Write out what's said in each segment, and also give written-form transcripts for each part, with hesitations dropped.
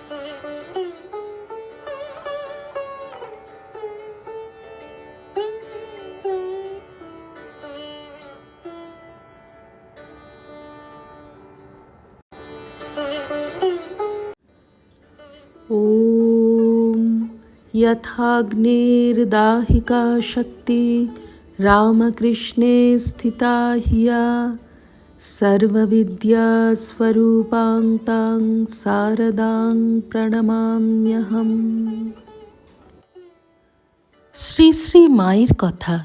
ॐ यथाग्निर्दाहिका शक्ति रामकृष्णे स्थिता हिया सर्वविद्यास्वरूपां तां शारदां প্রণমাম্যহম। শ্রী শ্রী মায়ের কথা,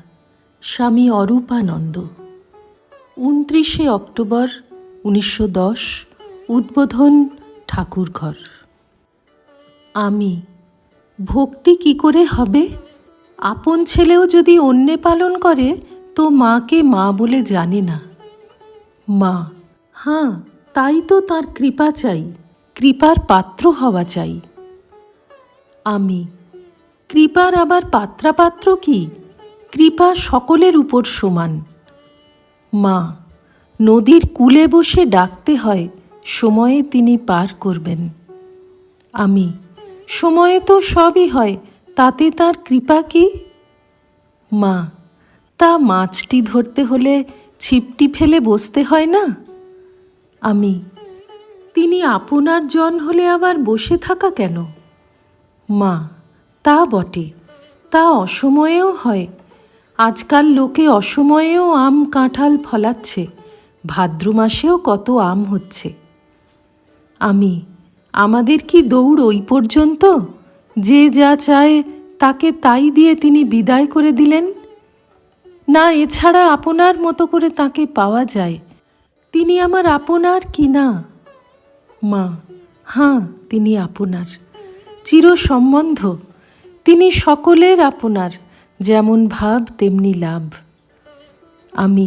স্বামী অরূপানন্দ। 29শে অক্টোবর 1910, উদ্বোধন, ঠাকুরঘর। আমি ভক্তি কি করে হবে? আপন ছেলেও যদি অন্যে পালন করে তো মাকে মা বলে জানে না। মা, হ্যাঁ, তাই তো তার কৃপা চাই, কৃপার পাত্র হওয়া চাই। আমি কৃপার আবার পাত্রাপাত্র কি? কৃপা সকলের উপর সমান। মা, নদীর কূলে বসে ডাকতে হয়, সময়ে তিনি পার করবেন। আমি সময়ে তো সবই হয়, তাতে তার কৃপা কি? মা, তা মাছটি ধরতে হলে ছিপটি ফেলে বসতে হয় না? আমি তিনি আপনার জন হলে আবার বসে থাকা কেন? মা, তা বটে, তা অসময়েও হয়। আজকাল লোকে অসময়েও আম কাঁঠাল ফলাচ্ছে, ভাদ্র মাসেও কত আম হচ্ছে। আমি আমাদের কি দৌড় ওই পর্যন্ত? যে যা চায় তাকে তাই দিয়ে তিনি বিদায় করে দিলেন? না, এছাড়া আপনার মতো করে তাকে পাওয়া যায়? তিনি আমার আপনার কি না? মা, হ্যাঁ, তিনি আপনার, চির সম্বন্ধ। তিনি সকলের আপনার, যেমন ভাব তেমনি লাভ। আমি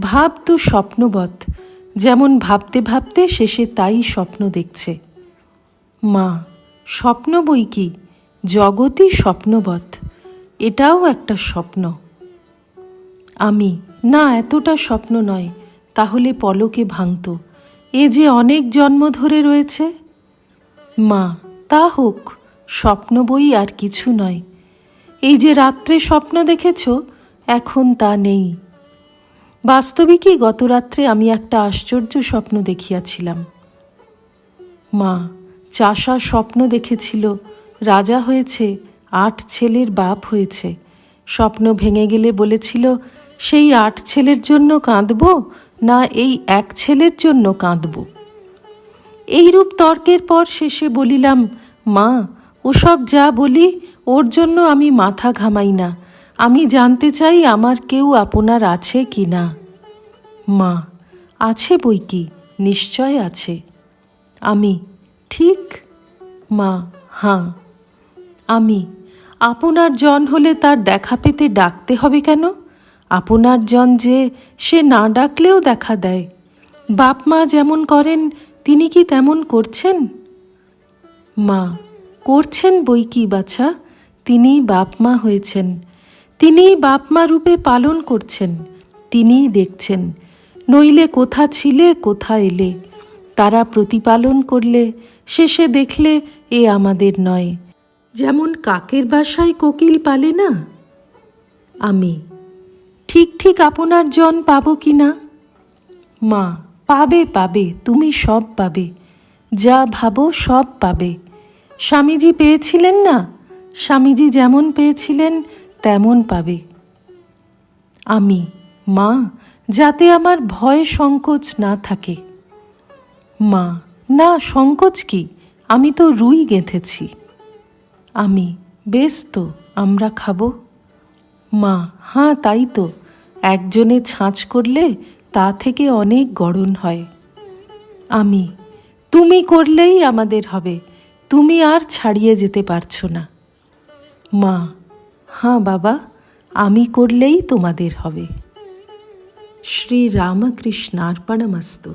ভাব তো স্বপ্নবৎ, যেমন ভাবতে ভাবতে শেষে তাই স্বপ্ন দেখছে। মা, স্বপ্ন বই কি, জগৎই স্বপ্নবৎ, এটাও একটা স্বপ্ন। আমি না, এতটা স্বপ্ন নয়, তাহলে পলকে ভাঙত। এ যে অনেক জন্ম ধরে রয়েছে। মা, তা হোক, স্বপ্ন বই আর কিছু নয়। এই যে রাত্রে স্বপ্ন দেখেছ, এখন তা নেই। বাস্তবিকই গত রাত্রে আমি একটা আশ্চর্য স্বপ্ন দেখিয়াছিলাম। মা, চাষা স্বপ্ন দেখেছিল, রাজা হয়েছে, 8 ছেলের বাপ হয়েছে। স্বপ্ন ভেঙে গেলে বলেছিল, সেই 8 ছেলের জন্য কাঁদব না এই এক ছেলের জন্য কাঁদব? এইরূপ তর্কের পর শেষে বলিলাম, মা, ওসব যা বলি ওর জন্য আমি মাথা ঘামাই না, আমি জানতে চাই আমার কেউ আপনার আছে কি না। মা, আছে বই কি, নিশ্চয় আছে। আমি ঠিক? মা, হ্যাঁ। আমি আপনার জন হলে তার দেখা পেতে ডাকতে হবে কেন? আপনার জন যে, সে না ডাকলেও দেখা দেয়। বাপ মা যেমন করেন তিনি কি তেমন করছেন? মা, করছেন বই কি বাছা, তিনিই বাপ মা হয়েছেন, তিনিই বাপ মা রূপে পালন করছেন, তিনিই দেখছেন। নইলে কোথা ছিলে কোথা এলে, তারা প্রতিপালন করলে, শেষে দেখলে এ আমাদের নয়। যেমন কাকের বাসায় কোকিল পালে না। আমি ঠিক ঠিক আপনার জন পাবো কি না? মা, পাবে পাবে, তুমি সব পাবে, যা ভাবো সব পাবে। স্বামীজি পেয়েছিলেন না, স্বামীজি যেমন পেয়েছিলেন তেমন পাবে। আমি মা, যাতে আমার ভয় সংকোচ না থাকে। মা, না, সংকোচ কি, আমি তো রুই গেঁথেছি। আমি বেশ তো, আমরা খাবো। মা, হ্যাঁ, তাই তো, একজনে ছাঁচ করলে তা থেকে অনেক গড়ন হয়। আমি তুমি করলেই আমাদের হবে, তুমি আর ছাড়িয়ে যেতে পারছো না। মা, হ্যাঁ বাবা, আমি করলেই তোমাদের হবে। শ্রী রামকৃষ্ণার্পণমস্তু।